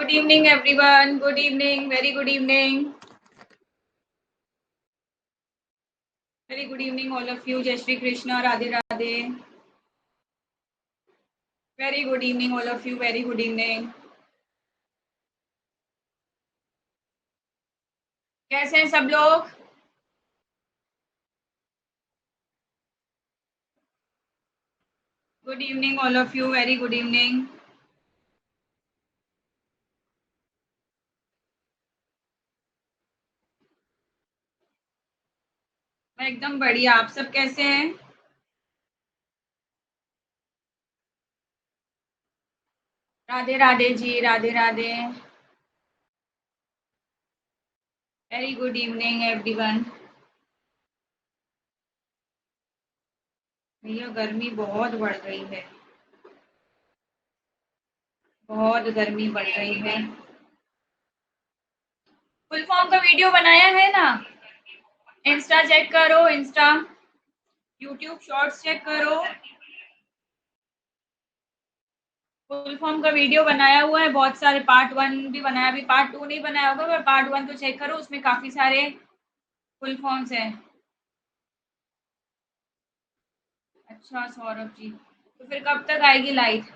Good evening, everyone. Good evening. Very good evening. Very good evening, all of you. Jai Shri Krishna, Radhe Radhe. Very good evening, all of you. Very good evening. कैसे हैं सब लोग? Good evening, all of you. Very good evening. मैं एकदम बढ़िया. आप सब कैसे हैं? Radhe Radhe ji. Radhe Radhe. Very good evening, everyone. भैया गर्मी बहुत बढ़ गई है. बहुत गर्मी बढ़ रही है. फुल फॉर्म का वीडियो बनाया है ना? इंस्टा चेक करो. इंस्टा, यूट्यूब शॉर्ट्स चेक करो. फुल फॉर्म का वीडियो बनाया हुआ है. बहुत सारे पार्ट 1 भी बनाया. अभी पार्ट 2 नहीं बनाया होगा, पर पार्ट 1 तो चेक करो. उसमें काफी सारे फुल फॉर्म्स हैं. अच्छा सौरभ जी, तो फिर कब तक आएगी लाइट?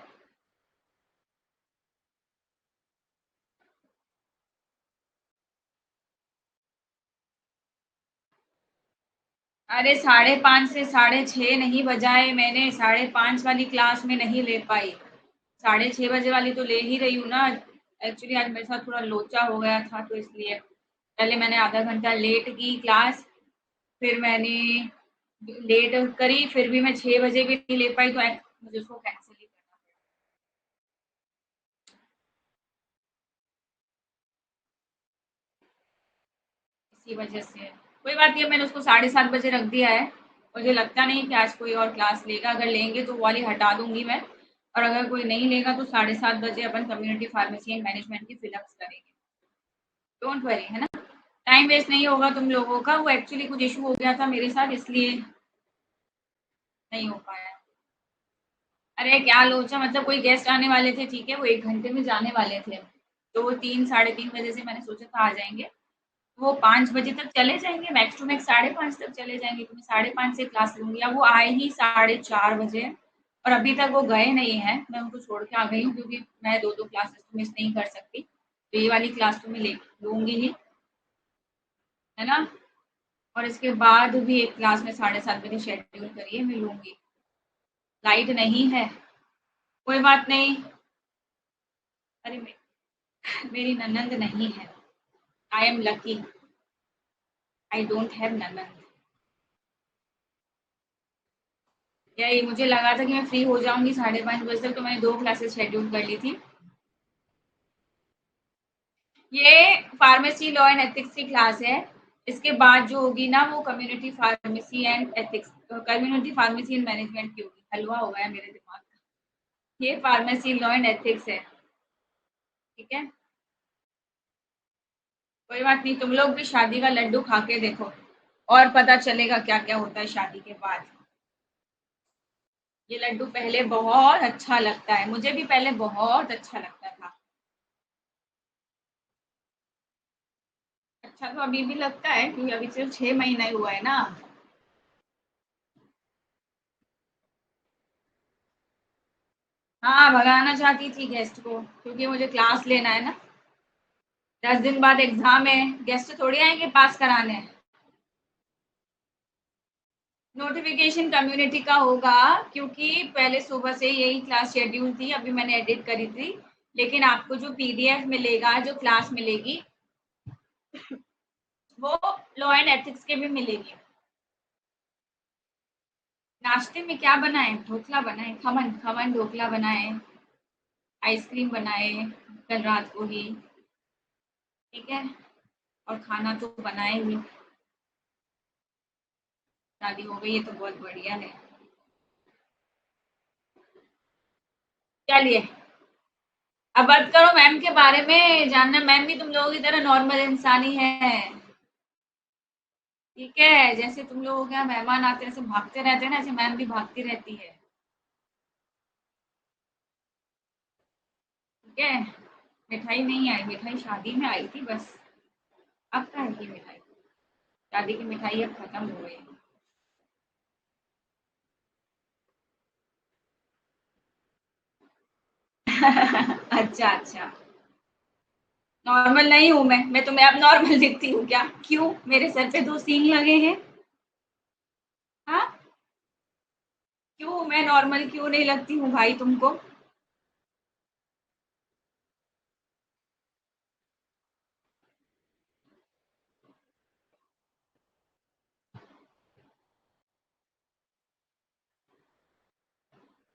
अरे 5:30 से 6:30 नहीं बजाए मैंने. 5:30 वाली क्लास में नहीं ले पाई. 6:30 बजे वाली तो ले ही रही हूँ ना. एक्चुअली आज मेरे साथ थोड़ा लोचा हो गया था, तो इसलिए पहले मैंने आधा घंटा लेट की क्लास. फिर मैंने लेट करी, फिर भी मैं 6 बजे भी नहीं ले पाई, तो मुझे उसको कैंसिल ही करना पड़ा. इसी वजह से कोई बात नहीं. मैंने उसको 7:30 बजे रख दिया है. मुझे लगता नहीं कि आज कोई और क्लास लेगा. अगर लेंगे तो वो वाली हटा दूंगी मैं, और अगर कोई नहीं लेगा तो 7:30 बजे अपन कम्युनिटी फार्मेसी एंड मैनेजमेंट की फिलअप्स करेंगे. डोंट वरी, है ना. टाइम वेस्ट नहीं होगा तुम लोगों का. वो एक्चुअली कुछ इशू हो गया था मेरे साथ, इसलिए नहीं हो पाया. अरे क्या लोचा, मतलब कोई गेस्ट आने वाले थे, ठीक है, वो 1 घंटे में जाने वाले थे. तो वो 3 साढ़े 3 बजे से मैंने सोचा था आ जाएंगे. वो 5 बजे तक चले जाएंगे, मैक्स टू मैक्स 5:30 तक चले जाएंगे. तो मैं 5:30 से क्लास लूंगी. अब वो आए ही 4:30 बजे, और अभी तक वो गए नहीं है. मैं उनको छोड़ के आ गई हूँ, क्योंकि मैं 2 क्लासेस तो मिस नहीं कर सकती. तो ये वाली क्लास तो मैं ले लूंगी ही, है ना. और इसके बाद भी एक क्लास में 7:30 बजे शेड्यूल करिए, मैं लूंगी. लाइट नहीं है, कोई बात नहीं. अरे मेरी ननंद नहीं है. I am lucky. I don't have ननंद. यही मुझे लगा था कि मैं फ्री हो जाऊंगी 5:30 बजे तक, तो मैंने 2 क्लासेस शेड्यूल कर ली थी. ये फार्मेसी लॉ एंड एथिक्स की क्लास है. इसके बाद जो होगी ना, वो community pharmacy and ethics, community pharmacy and management की होगी. हलवा हो गया मेरे दिमाग का. ये फार्मेसी लॉ एंड एथिक्स है, ठीक है. कोई बात नहीं, तुम लोग भी शादी का लड्डू खा के देखो, और पता चलेगा क्या क्या होता है शादी के बाद. ये लड्डू पहले बहुत अच्छा लगता है. मुझे भी पहले बहुत अच्छा लगता था. अच्छा तो अभी भी लगता है, क्योंकि अभी सिर्फ 6 महीना ही हुआ है ना. हाँ, भगाना चाहती थी गेस्ट को, क्योंकि मुझे क्लास लेना है ना. 10 दिन बाद एग्जाम है. गेस्ट थोड़ी आएंगे पास कराने. नोटिफिकेशन कम्युनिटी का होगा, क्योंकि पहले सुबह से यही क्लास शेड्यूल थी. अभी मैंने एडिट करी थी. लेकिन आपको जो पीडीएफ मिलेगा, जो क्लास मिलेगी, वो लॉ एंड एथिक्स के भी मिलेगी. नाश्ते में क्या बनाए? ढोकला बनाए, खमन खमन ढोकला बनाए, आइसक्रीम बनाए कल रात को ही, ठीक है. और खाना तो बनाए ही. शादी हो गई है तो बहुत बढ़िया है. चलिए, अब बात करो मैम के बारे में. जानना, मैम भी तुम लोगों की तरह नॉर्मल इंसान ही है, ठीक है. जैसे तुम लोगों के यहाँ मेहमान आते हैं, ऐसे भागते रहते हैं ना, ऐसे मैम भी भागती रहती है, ठीक है. मिठाई नहीं आई, मिठाई शादी में आई थी बस। अब कहाँ है की मिठाई? शादी की मिठाई अब खत्म हो गई। अच्छा अच्छा। नॉर्मल नहीं हूँ मैं तुम्हें अब नॉर्मल दिखती हूँ क्या? क्यों, मेरे सर पे दो सींग लगे हैं? हाँ, क्यों मैं नॉर्मल क्यों नहीं लगती हूँ भाई तुमको?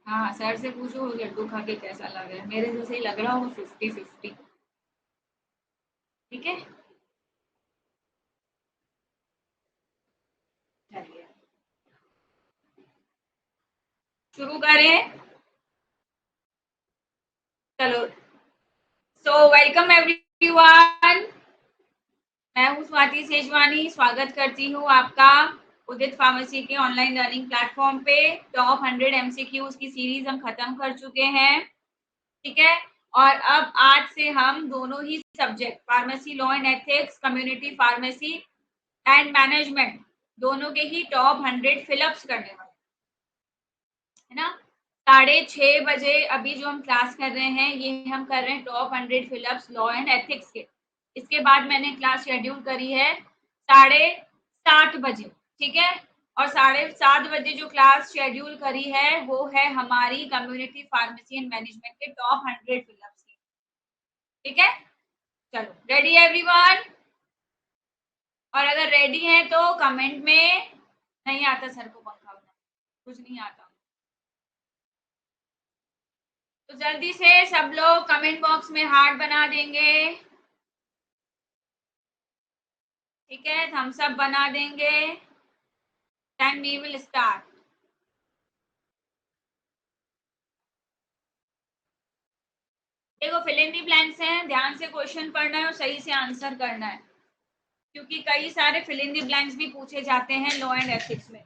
हाँ, सर से पूछो लड्डू खा के कैसा लग रहा है, मेरे जैसे ही लग रहा हो 50-50। ठीक है, चलिए शुरू करें। चलो, सो वेलकम एवरीवन। मैं हूँ स्वाति सेजवानी, स्वागत करती हूँ आपका उदित फार्मेसी के ऑनलाइन लर्निंग प्लेटफॉर्म पे। टॉप 100 एमसीक्यूज की सीरीज हम खत्म कर चुके हैं, ठीक है। और अब आज से हम दोनों ही subject pharmacy law and ethics, community pharmacy and management, दोनों के ही टॉप 100 फिलअप्स करने वाले, है ना। 6:30 बजे अभी जो हम क्लास कर रहे हैं, ये हम कर रहे हैं top 100 fill-ups law and ethics के। इसके बाद मैंने क्लास शेड्यूल करी है 7:30 बजे, ठीक है। और 7:30 बजे जो क्लास शेड्यूल करी है वो है हमारी कम्युनिटी फार्मेसी एंड मैनेजमेंट के टॉप 100 फिलअप्स की, ठीक है। चलो, रेडी एवरीवन? और अगर रेडी है तो कमेंट में, नहीं आता सर को पंखा बनाना, कुछ नहीं आता, तो जल्दी से सब लोग कमेंट बॉक्स में हार्ट बना देंगे, ठीक है, थम्स अप बना देंगे। Then we will start. देखो, फिल इन दी ब्लैंक्स हैं, ध्यान से क्वेश्चन पढ़ना है और सही से आंसर करना है, क्योंकि कई सारे फिल इन दी ब्लैंक्स भी पूछे जाते हैं लॉ एंड एथिक्स में,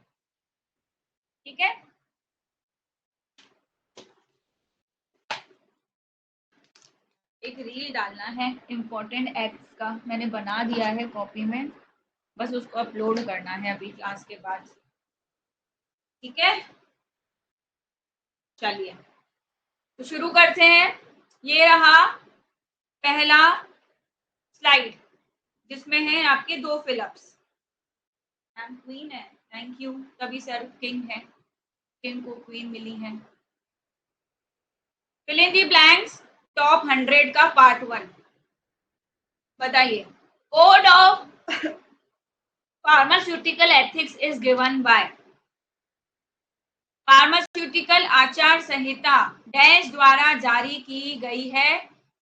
ठीक है। एक रील डालना है इम्पोर्टेंट एक्ट्स का, मैंने बना दिया है कॉपी में, बस उसको अपलोड करना है अभी क्लास के बाद, ठीक है। चलिए, तो शुरू करते हैं। ये रहा पहला स्लाइड, जिसमें है आपके दो फिलअप्स। मैम क्वीन है, थैंक यू, तभी सर किंग है, किंग को क्वीन मिली है। Fill in the blanks, top 100 का पार्ट 1। बताइए, code of pharmaceutical ethics is given by. Pharmaceutical आचार संहिता डैश द्वारा जारी की गई है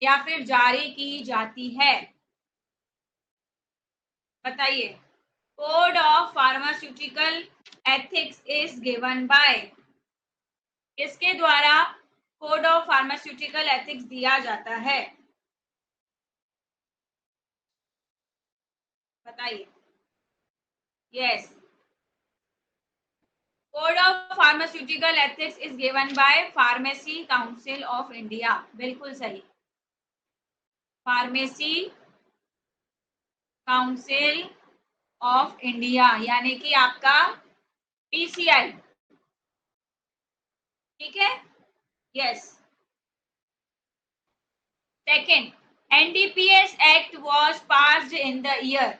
या फिर जारी की जाती है? बताइए, code of pharmaceutical ethics is given bye, किसके द्वारा कोड ऑफ फार्मास्यूटिकल एथिक्स दिया जाता है? बताइए। Yes, code of pharmaceutical ethics is given bye pharmacy council of India, बिल्कुल सही, फार्मेसी काउंसिल ऑफ इंडिया, यानी कि आपका पीसीआई, ठीक है। Yes. Second, NDPS act was passed in the year.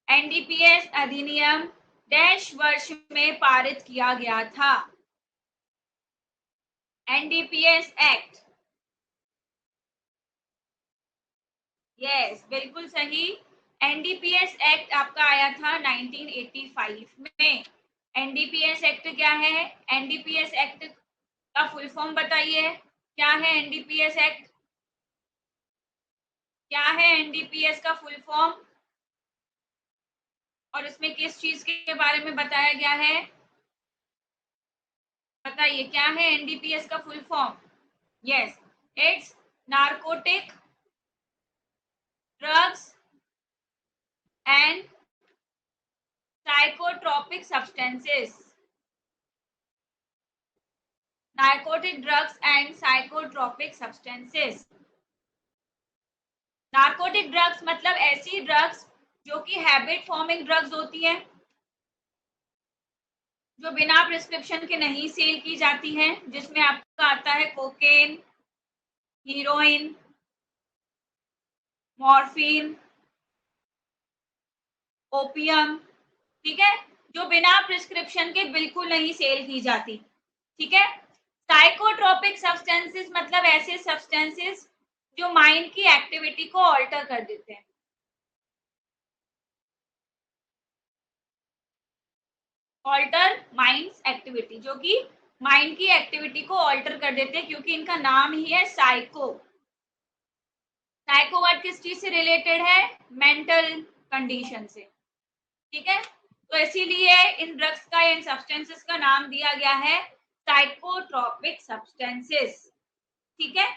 NDPS अधिनियम डैश वर्ष में पारित किया गया था? एनडीपीएस एक्ट, यस बिल्कुल सही। एनडीपीएस एक्ट आपका आया था 1985 में। एनडीपीएस एक्ट क्या है? एनडीपीएस एक्ट का फुल फॉर्म बताइए, क्या है एनडीपीएस एक्ट? क्या है एनडीपीएस का फुल फॉर्म, और इसमें किस चीज के बारे में बताया गया है? बताइए, क्या है एनडीपीएस का full form? Yes, it's narcotic drugs and psychotropic substances. Narcotic drugs and psychotropic substances, narcotic drugs मतलब ऐसी ड्रग्स जो कि हैबिट फॉर्मिंग ड्रग्स होती हैं, जो बिना प्रिस्क्रिप्शन के नहीं सेल की जाती है, जिसमें आपका आता है कोकेन, हीरोइन, मॉर्फिन, ओपियम, ठीक है, जो बिना प्रिस्क्रिप्शन के बिल्कुल नहीं सेल की जाती, ठीक है। साइकोट्रोपिक सब्सटेंसेस मतलब ऐसे सब्सटेंसेस जो माइंड की एक्टिविटी को ऑल्टर कर देते हैं। ऑल्टर माइंड्स एक्टिविटी, जो कि माइंड की एक्टिविटी को ऑल्टर कर देते हैं, क्योंकि इनका नाम ही है साइको। साइको वर्ड किस चीज से रिलेटेड है? मेंटल कंडीशन से, ठीक है। तो इसीलिए इन ड्रग्स का, इन सब्सटेंसेस का नाम दिया गया है साइकोट्रोपिक सब्सटेंसेस, ठीक है।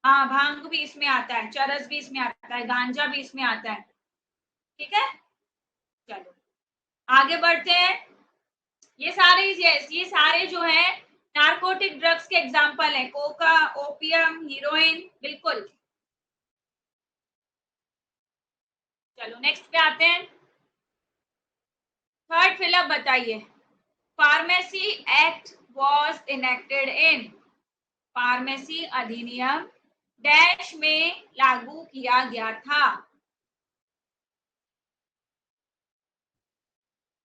हाँ, भांग भी इसमें आता है, चरस भी इसमें आता है, गांजा भी इसमें आता है, ठीक है। चलो आगे बढ़ते हैं। ये सारे जो है नार्कोटिक ड्रग्स के एग्जाम्पल हैं, कोका, ओपियम, हीरोइन, बिल्कुल। चलो नेक्स्ट पे आते हैं। थर्ड फिलअप बताइए। Pharmacy act was enacted in, pharmacy अधिनियम डैश में लागू किया गया था।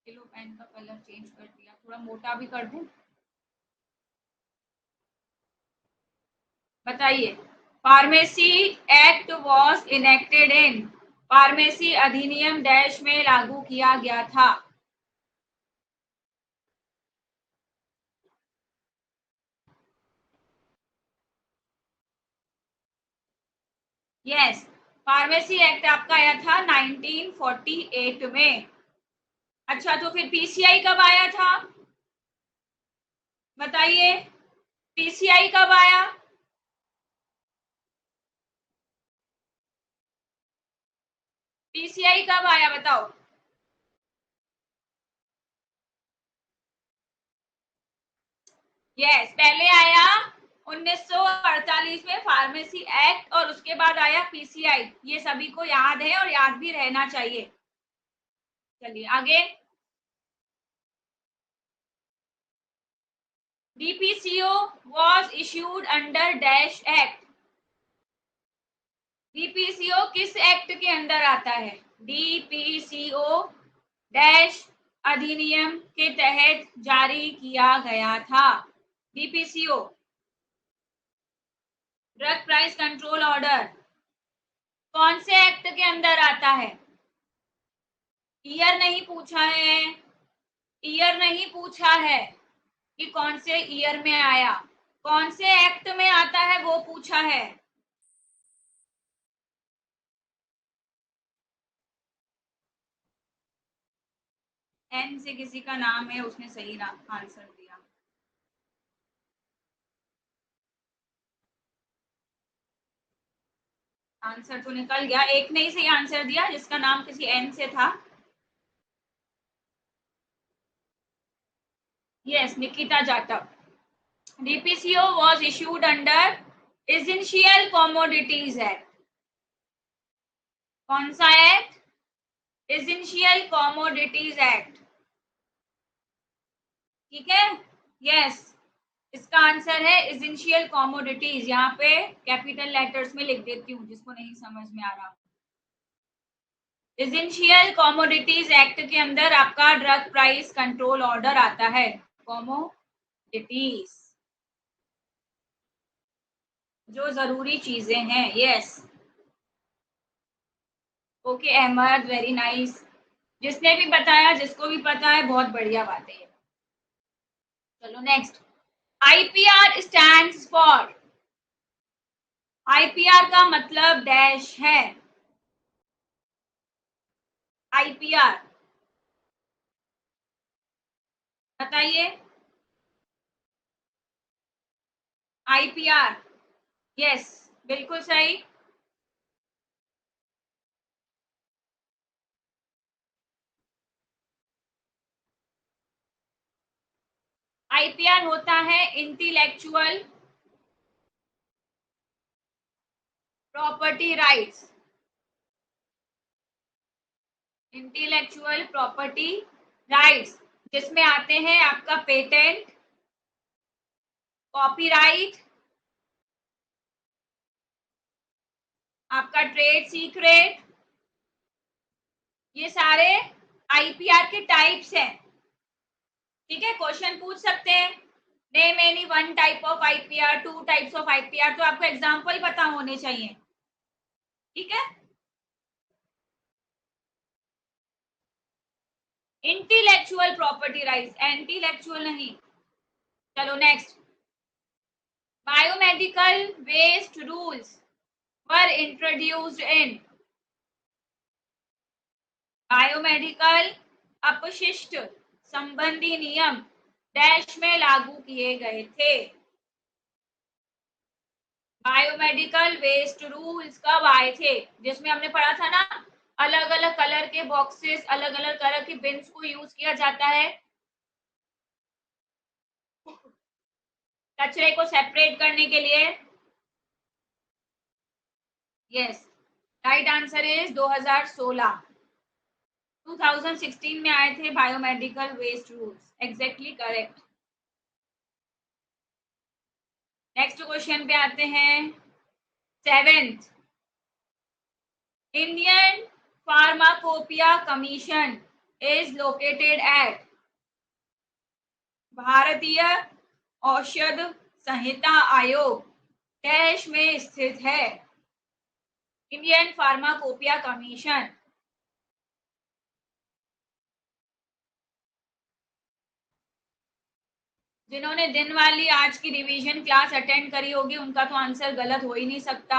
चलो पेन का कलर चेंज कर दिया, थोड़ा मोटा भी कर दूं। बताइए, pharmacy act was enacted in, pharmacy अधिनियम डैश में लागू किया गया था। यस, फार्मेसी एक्ट आपका आया था 1948 में। अच्छा, तो फिर पीसीआई कब आया था? बताइए, पीसीआई कब आया? पीसीआई कब आया बताओ? यस, पहले आया 1948 में फार्मेसी एक्ट, और उसके बाद आया पीसीआई। ये सभी को याद है और याद भी रहना चाहिए। चलिए आगे। DPCO was issued under dash act, DPCO किस एक्ट के अंदर आता है? डीपीसीओ डैश अधिनियम के तहत जारी किया गया था। DPCO drug price control order कौन से एक्ट के अंदर आता है? ईयर नहीं पूछा है, ईयर नहीं पूछा है कि कौन से ईयर में आया, कौन से एक्ट में आता है वो पूछा है। एन से किसी का नाम है, उसने सही आंसर दिया। आंसर तो निकल गया, एक ने ही सही आंसर दिया जिसका नाम किसी एन से था। Yes, Nikita Jatav. DPCO was issued under essential commodities act. कौन सा एक्ट? एसेंशियल कमोडिटीज एक्ट, ठीक है। यस, इसका आंसर है एसेंशियल कमोडिटीज। यहाँ पे कैपिटल लेटर्स में लिख देती हूँ जिसको नहीं समझ में आ रहा। एसेंशियल कमोडिटीज एक्ट के अंदर आपका ड्रग प्राइस कंट्रोल ऑर्डर आता है। कमोडिटीज जो जरूरी चीजें हैं। Yes, okay Ahmed, very nice. जिसने भी बताया, जिसको भी पता है, बहुत बढ़िया बात है। चलो next. IPR stands for, IPR का मतलब डैश है। आईपीआर बताइए। आईपीआर, यस, बिल्कुल सही। आईपीआर होता है intellectual property rights, intellectual property rights, जिसमें आते हैं आपका पेटेंट, कॉपीराइट, आपका ट्रेड सीक्रेट, ये सारे आईपीआर के टाइप्स हैं। ठीक है, क्वेश्चन पूछ सकते हैं, name any one type of IPR, two types of IPR, तो आपको एग्जांपल पता होने चाहिए। ठीक है, इंटेलेक्चुअल प्रॉपर्टी राइट्स, इंटेलेक्चुअल नहीं। चलो next, biomedical waste rules were introduced in, biomedical अपशिष्ट संबंधी नियम डैश में लागू किए गए थे। बायोमेडिकल वेस्ट रूल्स कब आए थे, जिसमें हमने पढ़ा था ना, अलग अलग कलर के बॉक्सेस, अलग अलग कलर के बिन्स को यूज किया जाता है कचरे को सेपरेट करने के लिए। यस, राइट आंसर इज 2016, 2016 में आए थे biomedical waste rules, exactly correct. Next question पे आते हैं, 7th, Indian Pharmacopoeia Commission is located at, भारतीय औषध संहिता आयोग डैश में स्थित है। इंडियन फार्माकोपिया कमीशन, जिन्होंने दिन वाली आज की रिवीजन क्लास अटेंड करी होगी उनका तो आंसर गलत हो ही नहीं सकता।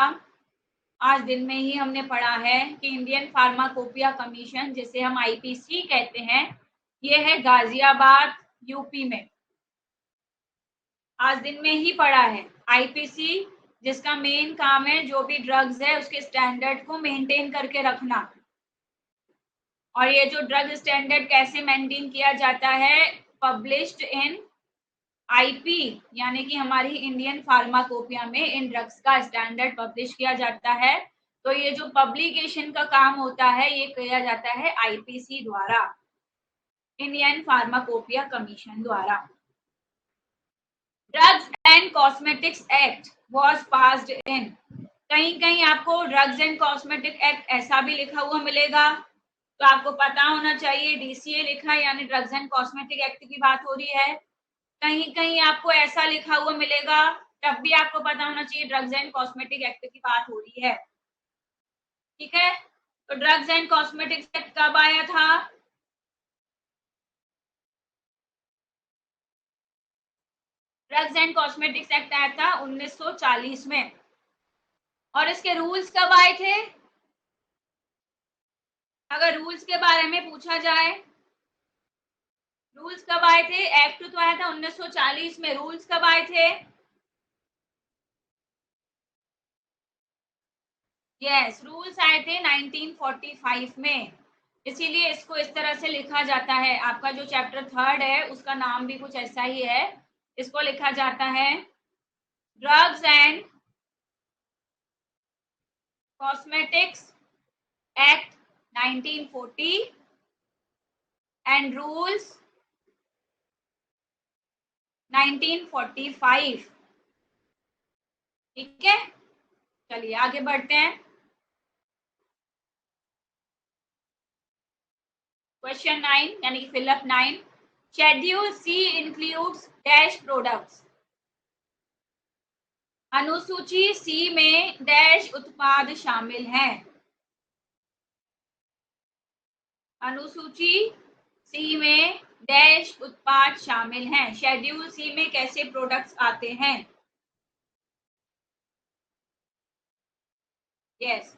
आज दिन में ही हमने पढ़ा है कि इंडियन फार्माकोपिया कमीशन, जिसे हम आईपीसी कहते हैं, ये है गाजियाबाद यूपी में। आज दिन में ही पढ़ा है आईपीसी, जिसका मेन काम है जो भी ड्रग्स है उसके स्टैंडर्ड को मेंटेन करके रखना। और ये जो ड्रग स्टैंडर्ड कैसे मेंटेन किया जाता है, पब्लिश्ड इन आईपी, यानी कि हमारी इंडियन फार्माकोपिया में इन ड्रग्स का स्टैंडर्ड पब्लिश किया जाता है। तो ये जो पब्लिकेशन का काम होता है ये किया जाता है आईपीसी द्वारा, इंडियन फार्माकोपिया कमीशन द्वारा। Drugs and cosmetics act was passed in, कहीं कहीं आपको ड्रग्स एंड कॉस्मेटिक एक्ट ऐसा भी लिखा हुआ मिलेगा, तो आपको पता होना चाहिए डीसीए लिखा है यानी ड्रग्स एंड कॉस्मेटिक एक्ट की बात हो रही है। कहीं कहीं आपको ऐसा लिखा हुआ मिलेगा, तब भी आपको पता होना चाहिए ड्रग्स एंड कॉस्मेटिक एक्ट की बात हो रही है। ठीक है, तो ड्रग्स एंड कॉस्मेटिक्स एक्ट कब आया था, ड्रग्स एंड कॉस्मेटिक्स एक्ट आया था 1940 में। और इसके रूल्स कब आए थे, अगर रूल्स के बारे में पूछा जाए, रूल्स कब आए थे, एक्ट तो आया था 1940 में, रूल्स कब आए थे, यस, रूल्स आए थे 1945 में। इसीलिए इसको इस तरह से लिखा जाता है, आपका जो चैप्टर 3 है उसका नाम भी कुछ ऐसा ही है, इसको लिखा जाता है drugs and cosmetics act 1940 and rules 1945। ठीक है, चलिए आगे बढ़ते हैं। क्वेश्चन 9 यानी कि fill up 9, schedule C includes dash products, अनुसूची सी में डैश उत्पाद शामिल हैं, अनुसूची सी में डैश उत्पाद शामिल हैं, शेड्यूल सी में कैसे प्रोडक्ट्स आते हैं। यस,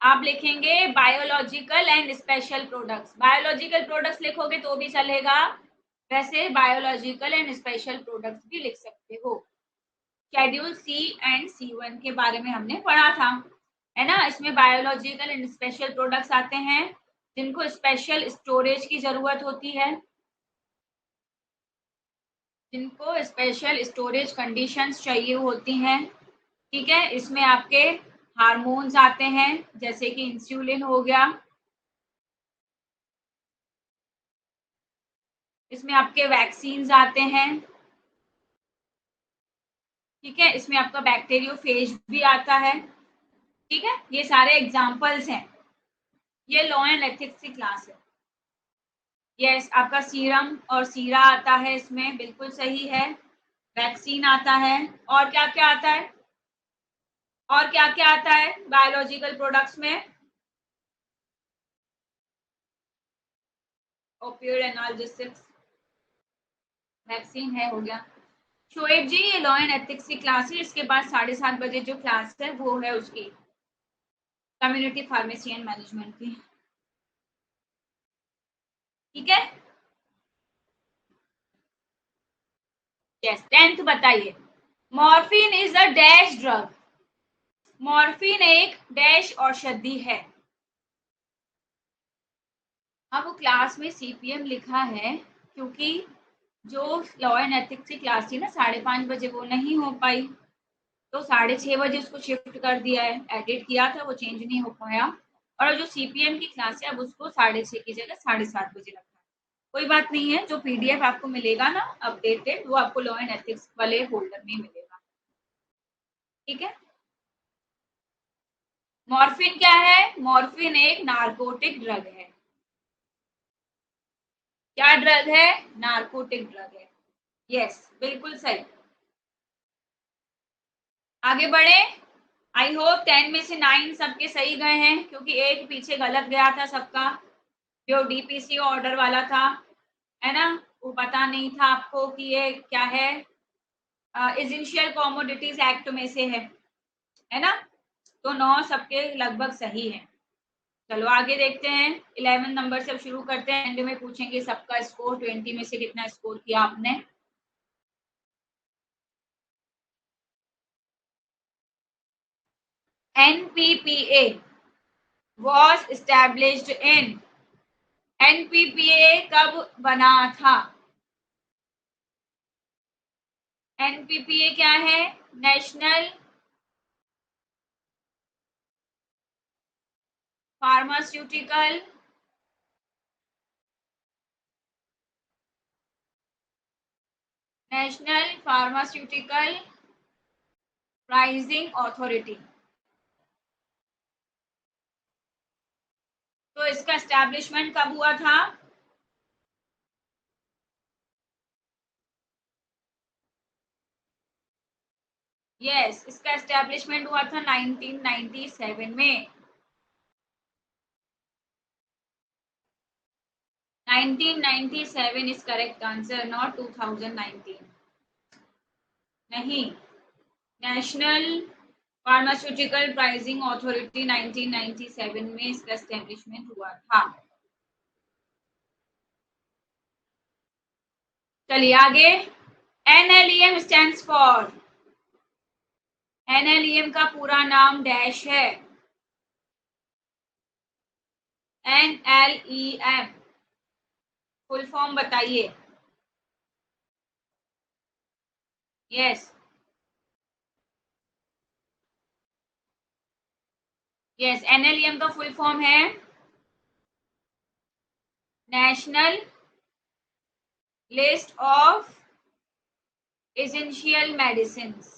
आप लिखेंगे biological and special products, biological products लिखोगे तो भी चलेगा, वैसे बायोलॉजिकल एंड स्पेशल प्रोडक्ट्स भी लिख सकते हो। शेड्यूल सी एंड C1 के बारे में हमने पढ़ा था, है ना, इसमें बायोलॉजिकल एंड स्पेशल प्रोडक्ट्स आते हैं जिनको स्पेशल स्टोरेज की जरूरत होती है, जिनको स्पेशल स्टोरेज कंडीशंस चाहिए होती हैं। ठीक है, इसमें आपके हार्मोन्स आते हैं जैसे कि इंसुलिन हो गया, इसमें आपके वैक्सीन्स आते हैं, ठीक है, इसमें आपका बैक्टीरियोफेज भी आता है, ठीक है, ये सारे एग्जाम्पल्स हैं। ये लॉ एंड एथिक्स की क्लास है। यस, आपका सीरम और सीरा आता है इसमें, बिल्कुल सही है। वैक्सीन आता है, और क्या क्या आता है, और क्या क्या आता है बायोलॉजिकल प्रोडक्ट्स में? ओपियोइड एनाल्जेसिक्स, वैक्सीन है, हो गया। शोएब जी, ये लॉ एंड एथिक्स की क्लास है, इसके बाद 7:30 बजे जो क्लास है वो है उसकी कम्युनिटी फार्मेसी एंड मैनेजमेंट की, ठीक है। यस, 10th बताइए। Morphine is a dash drug. Morphine एक डैश औषधि है। अब वो क्लास में सीपीएम लिखा है, क्योंकि जो लॉ एंड एथिक्स की क्लास थी ना 5:30 बजे, वो नहीं हो पाई, तो 6:30 बजे उसको शिफ्ट कर दिया है, एडिट किया था, वो चेंज नहीं हो पाया। और जो सीपीएम की क्लास है अब उसको 6:30 की जगह 7:30 बजे रखा है। कोई बात नहीं है, जो पीडीएफ आपको मिलेगा ना अपडेटेड, वो आपको लॉ एंड एथिक्स वाले फोल्डर में मिलेगा, ठीक है। मॉर्फिन क्या है? मॉर्फिन एक नार्कोटिक ड्रग है। क्या ड्रग है? नार्कोटिक ड्रग है। यस, बिल्कुल सही। आगे बढ़े। आई होप 10 में से 9 सबके सही गए हैं, क्योंकि एक पीछे गलत गया था सबका, जो डीपीसी ऑर्डर वाला था, है ना, वो पता नहीं था आपको कि ये क्या है, एसेंशियल कमोडिटीज एक्ट में से है ना। तो 9 सबके लगभग सही है। चलो आगे देखते हैं, 11 नंबर से अब शुरू करते हैं, एंड में पूछेंगे सबका स्कोर, 20 में से कितना स्कोर किया आपने। NPPA was established in। NPPA कब बना था? एनपीपीए क्या है? National pharmaceutical national pharmaceutical pricing authority. तो इसका एस्टैब्लिशमेंट कब हुआ था? यस, इसका एस्टैब्लिशमेंट हुआ था 1997 में। 1997 इज करेक्ट आंसर, नॉट 2019। नहीं, नेशनल फार्मास्यूटिकल प्राइसिंग अथॉरिटी 1997 में इसका एस्टेब्लिशमेंट हुआ था। चलिए आगे। NLEM stands for. एनएलईएम का पूरा नाम डैश है। एनएलईएम फुल फॉर्म बताइए। यस, यस, एनएलईएम का फुल फॉर्म है national list of essential medicines.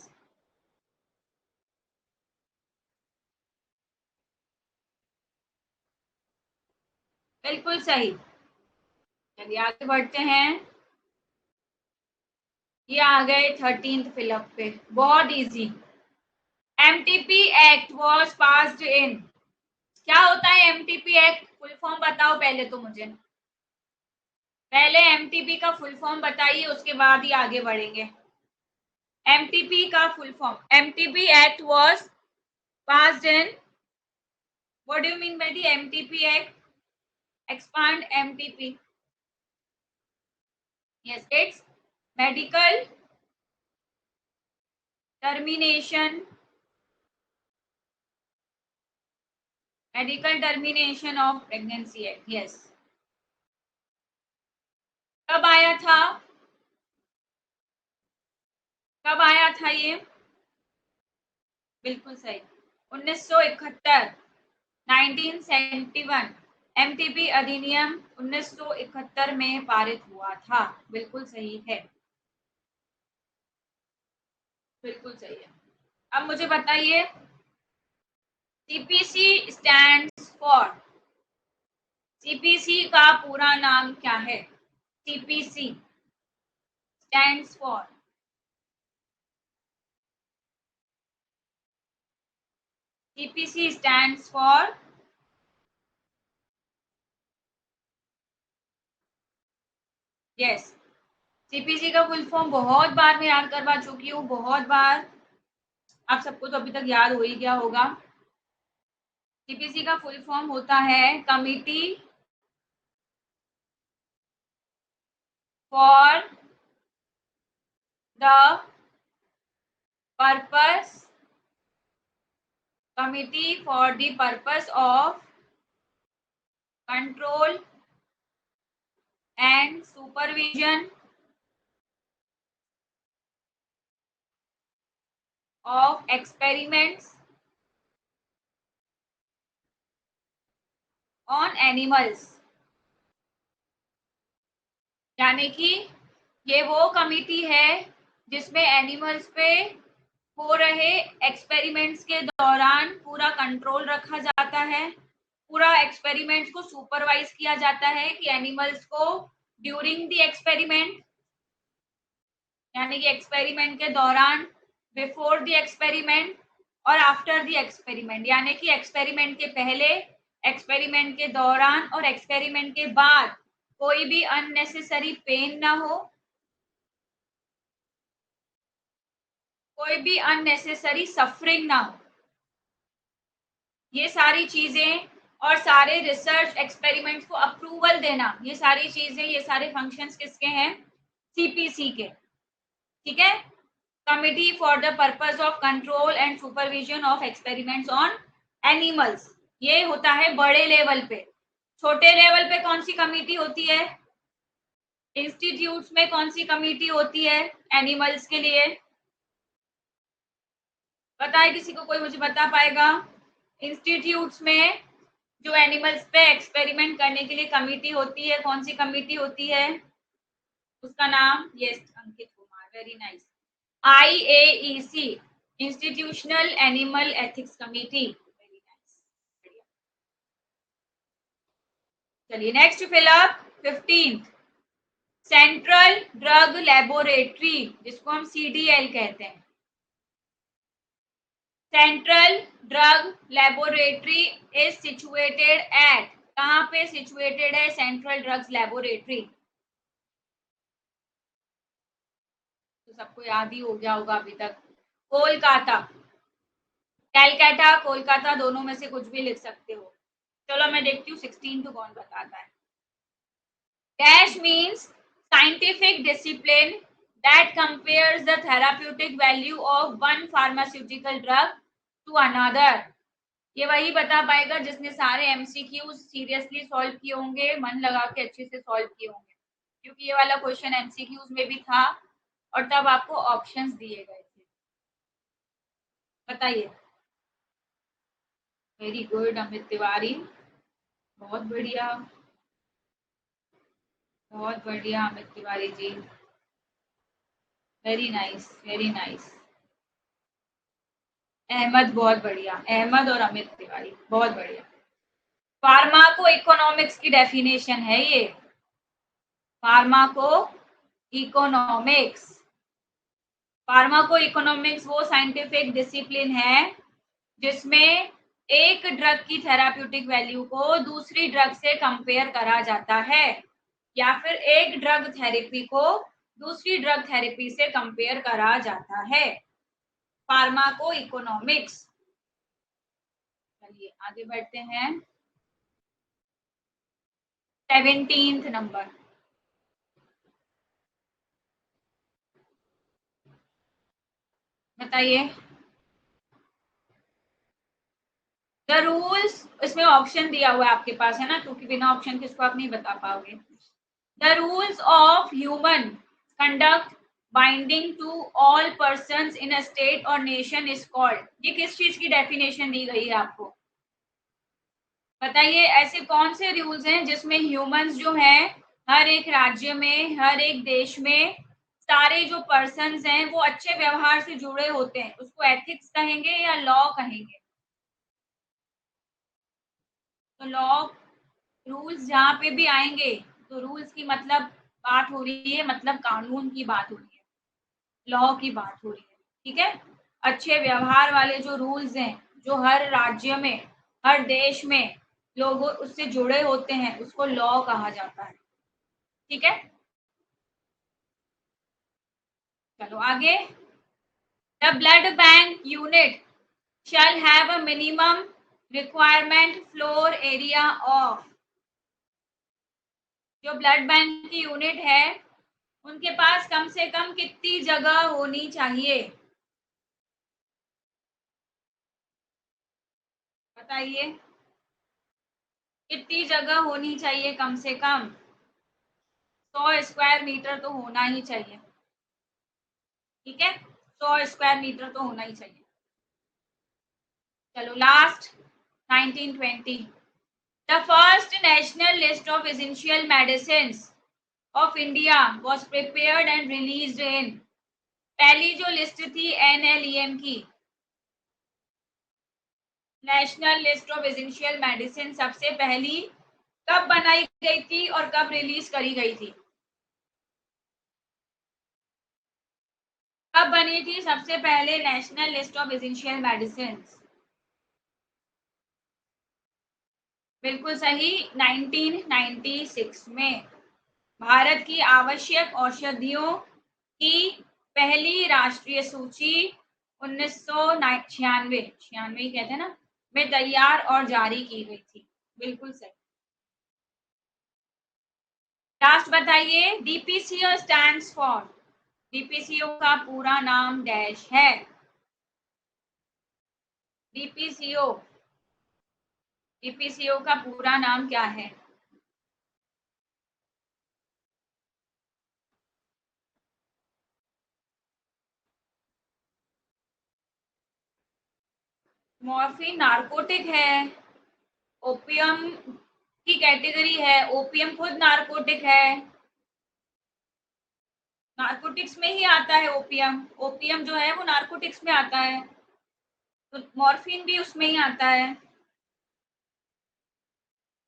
बिल्कुल सही। चलिए आगे बढ़ते हैं। ये आ गए 13th फिलअप पे, बहुत easy. MTP act was passed in. क्या होता है एमटीपी एक्ट? फुल फॉर्म बताओ पहले तो मुझे, पहले एमटीपी का फुल फॉर्म बताइए, उसके बाद ही आगे बढ़ेंगे। एमटीपी का full form, MTP act was passed in, what do you mean by the MTP act? Expand MTP. Yes, it's medical termination, medical termination of pregnancy act. Yes, कब आया था? कब आया था ये? बिल्कुल सही, 1971, 1971। एमटीपी अधिनियम 1971 में पारित हुआ था। बिल्कुल सही है, बिल्कुल सही है। अब मुझे बताइए सीपीसी स्टैंड्स फॉर, सीपीसी का पूरा नाम क्या है? CPC stands for, CPC stands for yes, CPC का फुल फॉर्म बहुत बार मैं याद करवा चुकी हूँ, बहुत बार। आप सबको तो अभी तक याद हो ही गया होगा। सीपीसी का फुल फॉर्म होता है committee for the purpose, committee for the purpose of control and supervision of experiments on animals. यानी कि ये वो कमिटी है जिसमें एनिमल्स पे हो रहे एक्सपेरिमेंट्स के दौरान पूरा कंट्रोल रखा जाता है, पूरा एक्सपेरिमेंट्स को सुपरवाइज किया जाता है कि एनिमल्स को ड्यूरिंग द एक्सपेरिमेंट, यानी कि एक्सपेरिमेंट के दौरान, बिफोर द एक्सपेरिमेंट और आफ्टर द एक्सपेरिमेंट, यानी कि एक्सपेरिमेंट के पहले, एक्सपेरिमेंट के दौरान और एक्सपेरिमेंट के बाद कोई भी अननेसेसरी पेन ना हो, कोई भी अननेसेसरी सफरिंग ना हो। ये सारी चीजें और सारे रिसर्च एक्सपेरिमेंट्स को अप्रूवल देना, ये सारी चीजें, ये सारे फंक्शंस किसके हैं? सीपीसी के। ठीक है, committee for the purpose of control and supervision of experiments on animals, ये होता है बड़े लेवल पे। छोटे लेवल पे कौन सी कमिटी होती है? इंस्टीट्यूट्स में कौन सी कमिटी होती है एनिमल्स के लिए? बताए किसी को, कोई मुझे बता पाएगा? इंस्टीट्यूट्स में जो एनिमल्स पे एक्सपेरिमेंट करने के लिए कमिटी होती है, कौन सी कमिटी होती है? उसका नाम, yes Ankit Kumar, very nice, IAEC, institutional animal ethics committee, very nice. चलिए next fill up 15, central drug laboratory, जिसको हम CDL कहते हैं। Central drug laboratory is situated at, कहाँ पे सिचुएटेड है सेंट्रल ड्रग्स लेबोरेटरी? तो सबको याद ही हो गया होगा अभी तक, कोलकाता, कैलकाटा, कोलकाता, दोनों में से कुछ भी लिख सकते हो। चलो मैं देखती हूँ 16 तो कौन बताता है। Dash means scientific discipline that compares the therapeutic value of one pharmaceutical drug to another। ये वही बता पाएगा जिसने सारे MCQs सीरियसली सॉल्व किए होंगे, मन लगा के अच्छे से सॉल्व किए होंगे, क्योंकि ये वाला क्वेश्चन MCQs में भी था और तब आपको ऑप्शंस दिए गए थे। बताइए। वेरी गुड अमित तिवारी, बहुत बढ़िया, बहुत बढ़िया Amit Tiwari ji, very nice, very nice. Ahmad, बहुत बढ़िया, अहमद और अमित तिवारी, बहुत बढ़िया। फार्माको इकोनॉमिक्स की डेफिनेशन है ये, फार्माको इकोनॉमिक्स। फार्माको इकोनॉमिक्स वो साइंटिफिक डिसिप्लिन है जिसमें एक ड्रग की थेराप्यूटिक वैल्यू को दूसरी ड्रग से कंपेयर करा जाता है, या फिर एक ड्रग थेरेपी को दूसरी ड्रग थेरेपी से कंपेयर करा जाता है, फार्माको इकोनॉमिक्स। चलिए आगे बढ़ते हैं, 17th नंबर, बताइए। द रूल्स, इसमें ऑप्शन दिया हुआ है आपके पास, है ना, क्योंकि बिना ऑप्शन के इसको आप नहीं बता पाओगे। The rules of human conduct binding to all persons in a state और नेशन इज कॉल्ड, ये किस चीज की डेफिनेशन दी गई है आपको? बताइए ऐसे कौन से रूल्स हैं जिसमें ह्यूमंस जो हैं हर एक राज्य में, हर एक देश में सारे जो पर्सन्स हैं वो अच्छे व्यवहार से जुड़े होते हैं, उसको एथिक्स कहेंगे या लॉ कहेंगे? तो लॉ, रूल्स जहाँ पे भी आएंगे तो रूल्स की मतलब बात हो रही है, मतलब कानून की बात हो रही है, लॉ की बात हो रही है। ठीक है, अच्छे व्यवहार वाले जो रूल्स हैं जो हर राज्य में, हर देश में लोग उससे जुड़े होते हैं उसको लॉ कहा जाता है। ठीक है, चलो आगे। The blood bank unit shall have a minimum requirement floor area of, जो ब्लड बैंक की यूनिट है उनके पास कम से कम कितनी जगह होनी चाहिए? बताइए कितनी जगह होनी चाहिए? कम से कम 100 स्क्वायर मीटर तो होना ही चाहिए। ठीक है, 100 स्क्वायर मीटर तो होना ही चाहिए। चलो last, 1920, the first national list of essential medicines of India was prepared and released in, पहली जो लिस्ट थी एनएलईएम की, national list of essential medicine, सबसे पहली कब बनाई गई थी और कब रिलीज करी गई थी? कब बनी थी सबसे पहले national list of essential medicine? बिल्कुल सही, 1996 में भारत की आवश्यक औषधियों की पहली राष्ट्रीय सूची 1996 छियानवे कहते हैं ना, में तैयार और जारी की गई थी। बिल्कुल सही। लास्ट बताइए, डीपीसीओ स्टैंड्स फॉर, डीपीसीओ का पूरा नाम डैश है? डीपीसीओ, डीपीसीओ का पूरा नाम क्या है? मॉर्फिन नारकोटिक है, ओपियम की कैटेगरी है, ओपियम खुद नारकोटिक है, नारकोटिक्स में ही आता है ओपियम, ओपियम जो है वो नारकोटिक्स में आता है, तो मॉर्फिन भी उसमें ही आता है।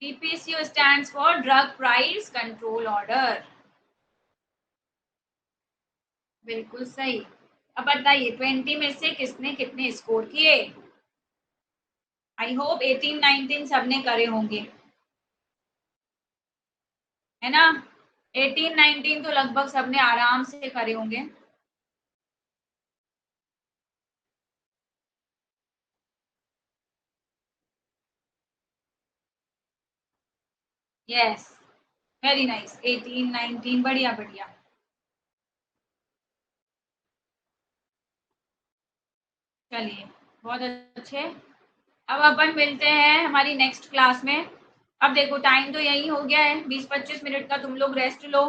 DPCO stands for drug price control order. बिल्कुल सही। अब बताइए 20 में से किसने कितने स्कोर किए? आई होप 18 19 सबने करे होंगे, है ना? 18 19 तो लगभग सबने आराम से करे होंगे। यस, वेरी नाइस, 18 19, बढ़िया बढ़िया। चलिए बहुत अच्छे। अब अपन मिलते हैं हमारी नेक्स्ट क्लास में। अब देखो टाइम तो यही हो गया है, 20-25 मिनट का तुम लोग रेस्ट लो,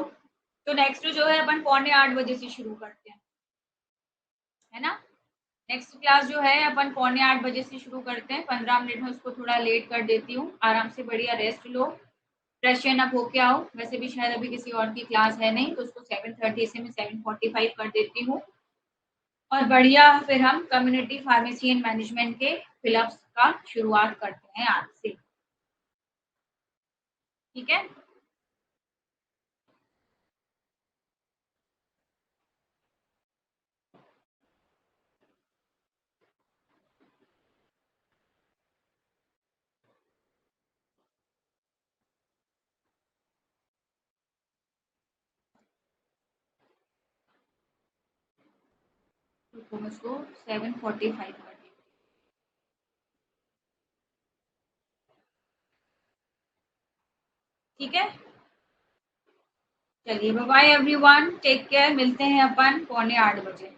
तो नेक्स्ट जो है अपन 7:45 से शुरू करते हैं, है ना? नेक्स्ट क्लास जो है अपन 7:45 से शुरू करते हैं, 15 मिनट में उसको थोड़ा लेट कर देती हूँ, आराम से बढ़िया रेस्ट लो, फ्रेशन अप होके आओ। वैसे भी शायद अभी किसी और की क्लास है नहीं, तो उसको 7:30 से मैं 7:45 कर देती हूँ, और बढ़िया फिर हम कम्युनिटी फार्मेसी एंड मैनेजमेंट के फिलअप्स का शुरुआत करते हैं आज से। ठीक है, तो तुम इसको 7:45 कर दो। ठीक है, चलिए bye bye everyone, take care, मिलते हैं अपन 7:45 बजे।